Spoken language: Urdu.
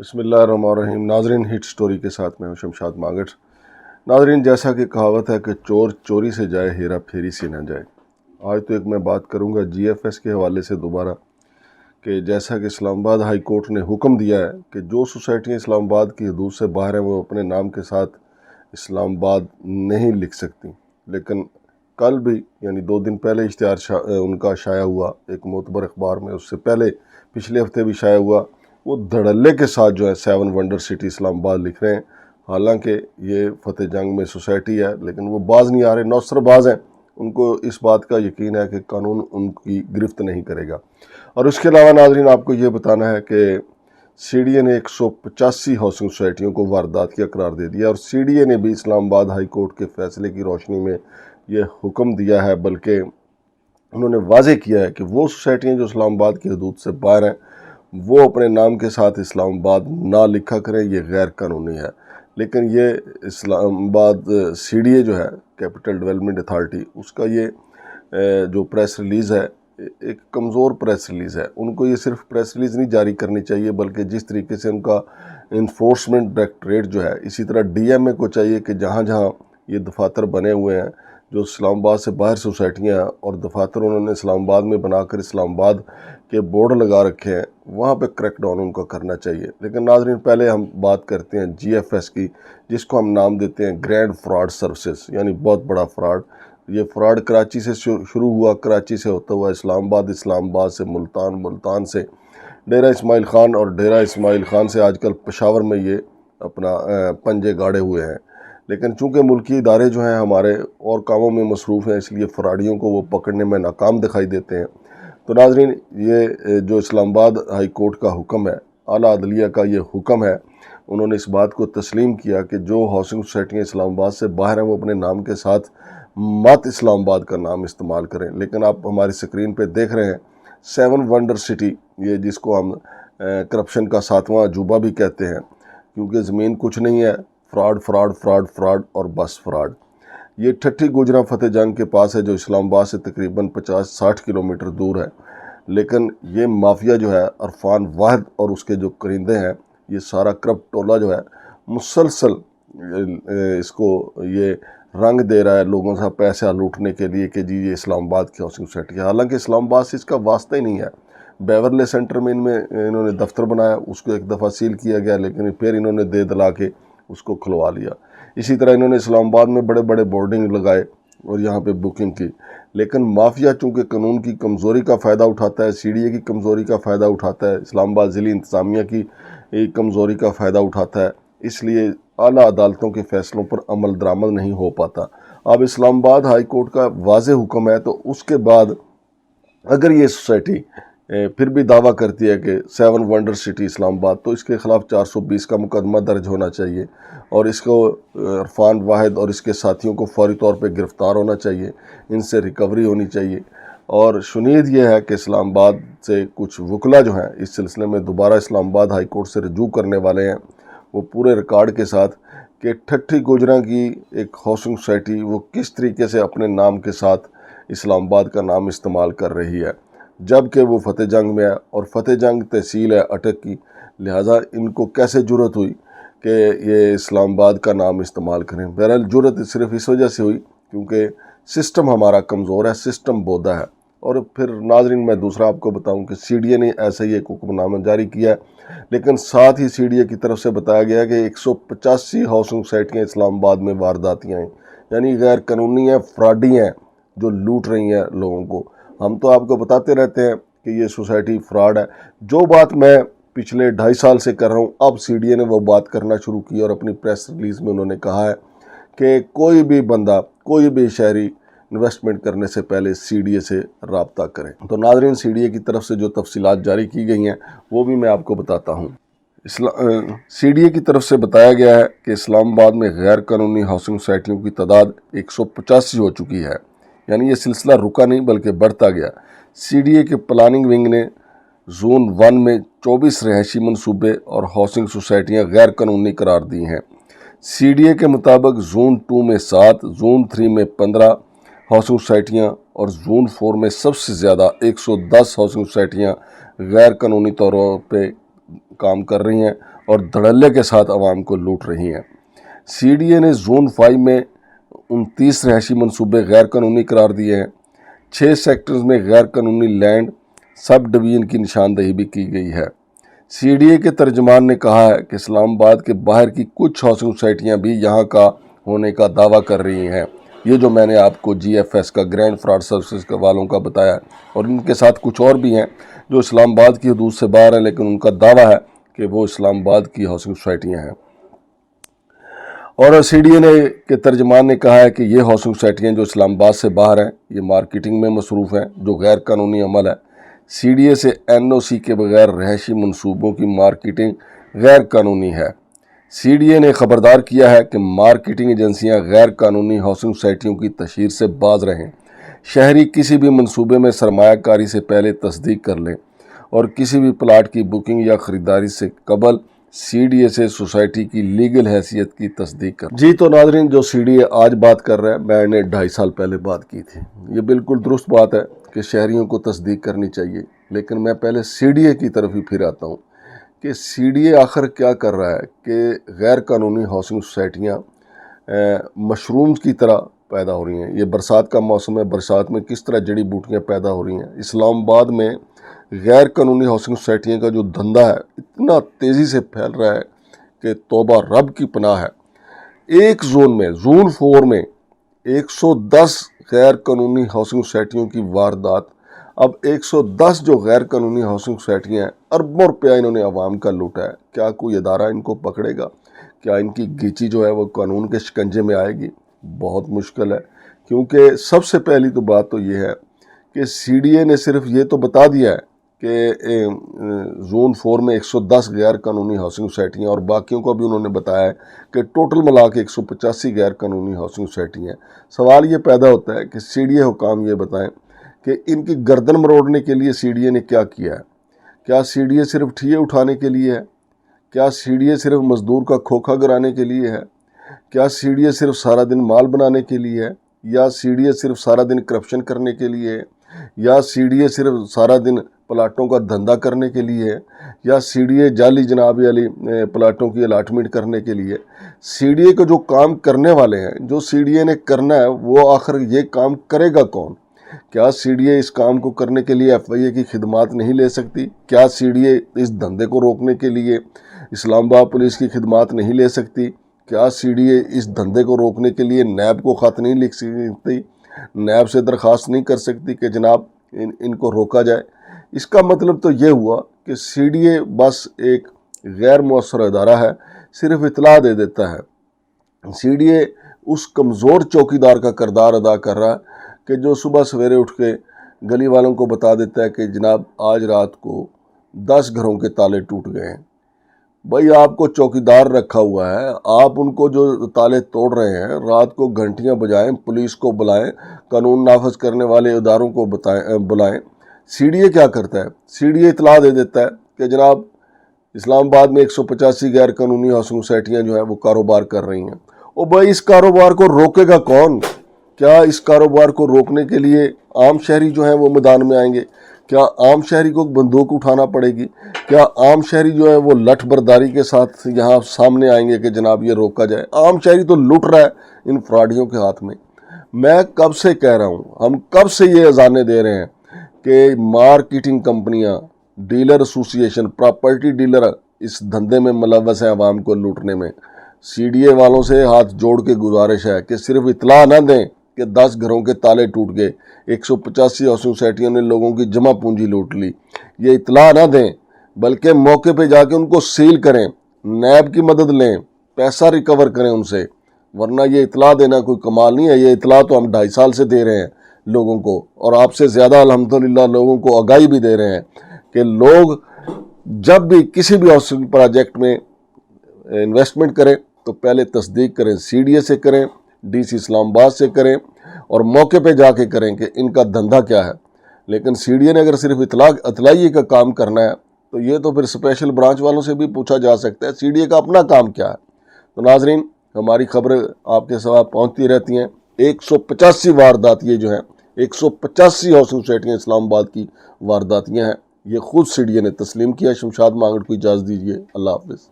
بسم اللہ الرحمن الرحیم۔ ناظرین، ہٹ سٹوری کے ساتھ میں ہوں شمشاد مانگٹ۔ ناظرین، جیسا کہ کہاوت ہے کہ چور چوری سے جائے، ہیرا پھیری سے نہ جائے، آج تو ایک میں بات کروں گا جی ایف ایس کے حوالے سے دوبارہ، کہ جیسا کہ اسلام آباد ہائی کورٹ نے حکم دیا ہے کہ جو سوسائٹیاں اسلام آباد کی حدود سے باہر ہیں وہ اپنے نام کے ساتھ اسلام آباد نہیں لکھ سکتی، لیکن کل بھی یعنی 2 دن پہلے اشتہار ان کا شائع ہوا ایک معتبر اخبار میں، اس سے پہلے پچھلے ہفتے بھی شائع ہوا، وہ دھڑلے کے ساتھ جو ہے 7 ونڈر سٹی اسلام آباد لکھ رہے ہیں، حالانکہ یہ فتح جنگ میں سوسائٹی ہے، لیکن وہ باز نہیں آ رہے، نوسر باز ہیں، ان کو اس بات کا یقین ہے کہ قانون ان کی گرفت نہیں کرے گا۔ اور اس کے علاوہ ناظرین، آپ کو یہ بتانا ہے کہ سی ڈی اے نے 185 ہاؤسنگ سوسائٹیوں کو واردات کا قرار دے دیا، اور سی ڈی اے نے بھی اسلام آباد ہائی کورٹ کے فیصلے کی روشنی میں یہ حکم دیا ہے، بلکہ انہوں نے واضح کیا ہے کہ وہ سوسائٹیاں جو اسلام آباد کی حدود سے باہر ہیں وہ اپنے نام کے ساتھ اسلام آباد نہ لکھا کریں، یہ غیر قانونی ہے۔ لیکن یہ اسلام آباد سی ڈی اے جو ہے کیپٹل ڈیولپمنٹ اتھارٹی، اس کا یہ جو پریس ریلیز ہے ایک کمزور پریس ریلیز ہے۔ ان کو یہ صرف پریس ریلیز نہیں جاری کرنی چاہیے، بلکہ جس طریقے سے ان کا انفورسمنٹ ڈائریکٹریٹ جو ہے، اسی طرح ڈی ایم اے کو چاہیے کہ جہاں جہاں یہ دفاتر بنے ہوئے ہیں جو اسلام آباد سے باہر سوسائٹیاں ہیں اور دفاتر انہوں نے اسلام آباد میں بنا کر اسلام آباد کے بورڈ لگا رکھے ہیں، وہاں پہ کریک ڈاؤن ان کو کرنا چاہیے۔ لیکن ناظرین، پہلے ہم بات کرتے ہیں جی ایف ایس کی، جس کو ہم نام دیتے ہیں گرینڈ فراڈ سروسز، یعنی بہت بڑا فراڈ۔ یہ فراڈ کراچی سے شروع ہوا، کراچی سے ہوتا ہوا اسلام آباد، اسلام آباد سے ملتان، ملتان سے ڈیرہ اسماعیل خان، اور ڈیرہ اسماعیل خان سے آج کل پشاور میں یہ اپنا پنجے گاڑے ہوئے ہیں۔ لیکن چونکہ ملکی ادارے جو ہیں ہمارے اور کاموں میں مصروف ہیں، اس لیے فراڈیوں کو وہ پکڑنے میں ناکام دکھائی دیتے ہیں۔ تو ناظرین، یہ جو اسلام آباد ہائی کورٹ کا حکم ہے، اعلیٰ عدلیہ کا یہ حکم ہے، انہوں نے اس بات کو تسلیم کیا کہ جو ہاؤسنگ سوسائٹیاں اسلام آباد سے باہر ہیں وہ اپنے نام کے ساتھ مت اسلام آباد کا نام استعمال کریں۔ لیکن آپ ہماری سکرین پہ دیکھ رہے ہیں 7 ونڈر سٹی، یہ جس کو ہم کرپشن کا 7واں عجوبہ بھی کہتے ہیں، کیونکہ زمین کچھ نہیں ہے، فراڈ فراڈ فراڈ فراڈ اور بس فراڈ۔ یہ ٹھٹھی گوجرا فتح جنگ کے پاس ہے، جو اسلام آباد سے تقریباً 50-60 کلومیٹر دور ہے، لیکن یہ مافیا جو ہے، عرفان واحد اور اس کے جو کرندے ہیں، یہ سارا کرپٹ ٹولہ جو ہے مسلسل اس کو یہ رنگ دے رہا ہے لوگوں سے پیسہ لوٹنے کے لیے کہ جی یہ اسلام آباد کی ہاؤسنگ سوسائٹی ہے، حالانکہ اسلام آباد سے اس کا واسطہ ہی نہیں ہے۔ بیورلے سینٹر میں انہوں نے دفتر بنایا، اس کو ایک دفعہ سیل کیا گیا، لیکن پھر انہوں نے دے دلا کے اس کو کھلوا لیا۔ اسی طرح انہوں نے اسلام آباد میں بڑے بڑے بورڈنگ لگائے اور یہاں پہ بکنگ کی، لیکن مافیا چونکہ قانون کی کمزوری کا فائدہ اٹھاتا ہے، سی ڈی اے کی کمزوری کا فائدہ اٹھاتا ہے، اسلام آباد ضلعی انتظامیہ کی کمزوری کا فائدہ اٹھاتا ہے، اس لیے اعلیٰ عدالتوں کے فیصلوں پر عمل درآمد نہیں ہو پاتا۔ اب اسلام آباد ہائی کورٹ کا واضح حکم ہے، تو اس کے بعد اگر یہ سوسائٹی پھر بھی دعویٰ کرتی ہے کہ 7 ونڈر سٹی اسلام آباد، تو اس کے خلاف 420 کا مقدمہ درج ہونا چاہیے، اور اس کو عرفان واحد اور اس کے ساتھیوں کو فوری طور پہ گرفتار ہونا چاہیے، ان سے ریکوری ہونی چاہیے۔ اور شنید یہ ہے کہ اسلام آباد سے کچھ وکلا جو ہیں اس سلسلے میں دوبارہ اسلام آباد ہائی کورٹ سے رجوع کرنے والے ہیں، وہ پورے ریکارڈ کے ساتھ، کہ ٹھٹھی گوجرا کی ایک ہاؤسنگ سوسائٹی وہ کس طریقے سے اپنے نام کے ساتھ اسلام آباد کا نام استعمال کر رہی ہے، جبکہ وہ فتح جنگ میں ہے اور فتح جنگ تحصیل ہے اٹک کی، لہٰذا ان کو کیسے جرأت ہوئی کہ یہ اسلام آباد کا نام استعمال کریں۔ بہرحال جرأت صرف اس وجہ سے ہوئی کیونکہ سسٹم ہمارا کمزور ہے، سسٹم بودا ہے۔ اور پھر ناظرین، میں دوسرا آپ کو بتاؤں کہ سی ڈی اے نے ایسا ہی ایک حکم نامہ جاری کیا ہے، لیکن ساتھ ہی سی ڈی اے کی طرف سے بتایا گیا کہ 185 ہاؤسنگ سوسائٹیاں اسلام آباد میں وارداتیاں ہیں، یعنی غیر قانونی ہیں، فراڈی ہیں، جو لوٹ رہی ہیں لوگوں کو۔ ہم تو آپ کو بتاتے رہتے ہیں کہ یہ سوسائٹی فراڈ ہے، جو بات میں پچھلے 2.5 سال سے کر رہا ہوں، اب سی ڈی اے نے وہ بات کرنا شروع کی، اور اپنی پریس ریلیز میں انہوں نے کہا ہے کہ کوئی بھی بندہ، کوئی بھی شہری انویسٹمنٹ کرنے سے پہلے سی ڈی اے سے رابطہ کریں۔ تو ناظرین، سی ڈی اے کی طرف سے جو تفصیلات جاری کی گئی ہیں وہ بھی میں آپ کو بتاتا ہوں۔ سی ڈی اے کی طرف سے بتایا گیا ہے کہ اسلام آباد میں غیر قانونی ہاؤسنگ سوسائٹیوں کی تعداد 185 ہو چکی ہے، یعنی یہ سلسلہ رکا نہیں بلکہ بڑھتا گیا۔ سی ڈی اے کے پلاننگ ونگ نے زون 1 میں 24 رہائشی منصوبے اور ہاؤسنگ سوسائٹیاں غیر قانونی قرار دی ہیں۔ سی ڈی اے کے مطابق زون 2 میں 7، زون 3 میں 15 ہاؤسنگ سوسائٹیاں اور زون 4 میں سب سے زیادہ 110 ہاؤسنگ سوسائٹیاں غیر قانونی طور پہ کام کر رہی ہیں، اور دھڑلے کے ساتھ عوام کو لوٹ رہی ہیں۔ سی ڈی اے نے زون 5 میں 29 رہائشی منصوبے غیر قانونی قرار دیے ہیں۔ 6 سیکٹرز میں غیر قانونی لینڈ سب ڈویژن کی نشاندہی بھی کی گئی ہے۔ سی ڈی اے کے ترجمان نے کہا ہے کہ اسلام آباد کے باہر کی کچھ ہاؤسنگ سوسائٹیاں بھی یہاں کا ہونے کا دعویٰ کر رہی ہیں۔ یہ جو میں نے آپ کو جی ایف ایس کا گرینڈ فراڈ سروسز کے والوں کا بتایا ہے، اور ان کے ساتھ کچھ اور بھی ہیں جو اسلام آباد کی حدود سے باہر ہیں، لیکن ان کا دعویٰ ہے کہ وہ اسلام آباد کی ہاؤسنگ سوسائٹیاں ہیں۔ اور سی ڈی اے کے ترجمان نے کہا ہے کہ یہ ہاؤسنگ سوسائٹیاں جو اسلام آباد سے باہر ہیں یہ مارکیٹنگ میں مصروف ہیں، جو غیر قانونی عمل ہے۔ سی ڈی اے سے این او سی کے بغیر رہائشی منصوبوں کی مارکیٹنگ غیر قانونی ہے۔ سی ڈی اے نے خبردار کیا ہے کہ مارکیٹنگ ایجنسیاں غیر قانونی ہاؤسنگ سوسائٹیوں کی تشہیر سے باز رہیں۔ شہری کسی بھی منصوبے میں سرمایہ کاری سے پہلے تصدیق کر لیں اور کسی بھی پلاٹ کی بکنگ یا خریداری سے قبل سی ڈی اے سے سوسائٹی کی لیگل حیثیت کی تصدیق کر۔ جی تو ناظرین، جو سی ڈی اے آج بات کر رہا ہے، میں نے 2.5 سال پہلے بات کی تھی۔ یہ بالکل درست بات ہے کہ شہریوں کو تصدیق کرنی چاہیے، لیکن میں پہلے سی ڈی اے کی طرف ہی پھر آتا ہوں کہ سی ڈی اے آخر کیا کر رہا ہے کہ غیر قانونی ہاؤسنگ سوسائٹیاں مشرومز کی طرح پیدا ہو رہی ہیں۔ یہ برسات کا موسم ہے، برسات میں کس طرح جڑی بوٹیاں پیدا ہو رہی ہیں۔ اسلام آباد میں غیر قانونی ہاؤسنگ سوسائٹیوں کا جو دھندا ہے اتنا تیزی سے پھیل رہا ہے کہ توبہ رب کی پناہ ہے۔ ایک زون میں، زون 4 میں 110 غیر قانونی ہاؤسنگ سوسائٹیوں کی واردات۔ اب 110 جو غیر قانونی ہاؤسنگ سوسائٹیاں ہیں، اربوں روپیہ انہوں نے عوام کا لوٹا ہے۔ کیا کوئی ادارہ ان کو پکڑے گا؟ کیا ان کی گیچی جو ہے وہ قانون کے شکنجے میں آئے گی؟ بہت مشکل ہے، کیونکہ سب سے پہلی تو بات تو یہ ہے کہ سی ڈی اے نے صرف یہ تو بتا دیا ہے کہ زون 4 میں 110 غیر قانونی ہاؤسنگ سوسائٹیاں، اور باقیوں کو بھی انہوں نے بتایا ہے کہ ٹوٹل ملا کے 185 غیر قانونی ہاؤسنگ سوسائٹیاں ہیں۔ سوال یہ پیدا ہوتا ہے کہ سی ڈی اے حکام یہ بتائیں کہ ان کی گردن مروڑنے کے لیے سی ڈی اے نے کیا کیا ہے؟ کیا سی ڈی اے صرف ٹھیے اٹھانے کے لیے ہے؟ کیا سی ڈی اے صرف مزدور کا کھوکھا گرانے کے لیے ہے؟ کیا سی ڈی اے صرف سارا دن مال بنانے کے لیے ہے؟ یا سی ڈی اے صرف سارا دن کرپشن کرنے کے لیے ہے؟ یا سی ڈی اے صرف سارا دن پلاٹوں کا دھندا کرنے کے لیے ہے؟ یا سی ڈی اے جعلی جناب علی پلاٹوں کی الاٹمنٹ کرنے کے لیے؟ سی ڈی اے کو جو کام کرنے والے ہیں، جو سی ڈی اے نے کرنا ہے، وہ آخر یہ کام کرے گا کون؟ کیا سی ڈی اے اس کام کو کرنے کے لیے ایف آئی اے کی خدمات نہیں لے سکتی؟ کیا سی ڈی اے اس دھندے کو روکنے کے لیے اسلام آباد پولیس کی خدمات نہیں لے سکتی؟ کیا سی ڈی اے اس دھندے کو روکنے کے لیے نیب کو خط نہیں لکھ سکتی؟ نیب سے درخواست نہیں کر سکتی کہ جناب ان کو روکا جائے؟ اس کا مطلب تو یہ ہوا کہ سی ڈی اے بس ایک غیر مؤثر ادارہ ہے، صرف اطلاع دے دیتا ہے۔ سی ڈی اے اس کمزور چوکیدار کا کردار ادا کر رہا ہے کہ جو صبح سویرے اٹھ کے گلی والوں کو بتا دیتا ہے کہ جناب آج رات کو 10 گھروں کے تالے ٹوٹ گئے ہیں۔ بھائی آپ کو چوکیدار رکھا ہوا ہے، آپ ان کو جو تالے توڑ رہے ہیں، رات کو گھنٹیاں بجائیں، پولیس کو بلائیں، قانون نافذ کرنے والے اداروں کو بلائیں۔ سی ڈی اے کیا کرتا ہے؟ سی ڈی اے اطلاع دے دیتا ہے کہ جناب اسلام آباد میں 185 غیر قانونی ہاؤسنگ سوسائٹیاں جو ہیں وہ کاروبار کر رہی ہیں۔ او بھائی اس کاروبار کو روکے گا کون؟ کیا اس کاروبار کو روکنے کے لیے عام شہری جو ہیں وہ میدان میں آئیں گے؟ کیا عام شہری کو بندوق اٹھانا پڑے گی؟ کیا عام شہری جو ہے وہ لٹھ برداری کے ساتھ یہاں سامنے آئیں گے کہ جناب یہ روکا جائے؟ عام شہری تو لٹ رہا ہے ان فراڈیوں کے ہاتھ میں۔ میں کب سے کہہ رہا ہوں، ہم کب سے یہ اذانے دے رہے ہیں کہ مارکیٹنگ کمپنیاں، ڈیلر ایسوسی ایشن، پراپرٹی ڈیلر اس دھندے میں ملوث ہیں عوام کو لوٹنے میں۔ سی ڈی اے والوں سے ہاتھ جوڑ کے گزارش ہے کہ صرف اطلاع نہ دیں کہ 10 گھروں کے تالے ٹوٹ گئے، 185 ہاؤسنگ سوسائٹیوں نے لوگوں کی جمع پونجی لوٹ لی، یہ اطلاع نہ دیں بلکہ موقع پہ جا کے ان کو سیل کریں، نیب کی مدد لیں، پیسہ ریکور کریں ان سے، ورنہ یہ اطلاع دینا کوئی کمال نہیں ہے۔ یہ اطلاع تو ہم 2.5 سال سے دے رہے ہیں لوگوں کو، اور آپ سے زیادہ الحمدللہ لوگوں کو آگاہی بھی دے رہے ہیں کہ لوگ جب بھی کسی بھی ہاؤسنگ پروجیکٹ میں انویسٹمنٹ کریں تو پہلے تصدیق کریں، سی ڈی اے سے کریں، ڈی سی اسلام آباد سے کریں، اور موقع پہ جا کے کریں کہ ان کا دھندا کیا ہے۔ لیکن سی ڈی اے نے اگر صرف اطلاعی کا کام کرنا ہے تو یہ تو پھر اسپیشل برانچ والوں سے بھی پوچھا جا سکتا ہے سی ڈی اے کا اپنا کام کیا ہے۔ تو ناظرین، ہماری خبریں آپ کے ساتھ پہنچتی رہتی ہیں۔ 185 واردات یہ جو ہیں، 185 ہاؤسنگ سوسائٹیاں اسلام آباد کی وارداتیاں ہیں، یہ خود سی ڈی اے نے تسلیم کیا۔ شمشاد مانگڑ کو اجازت دیجیے، اللہ حافظ۔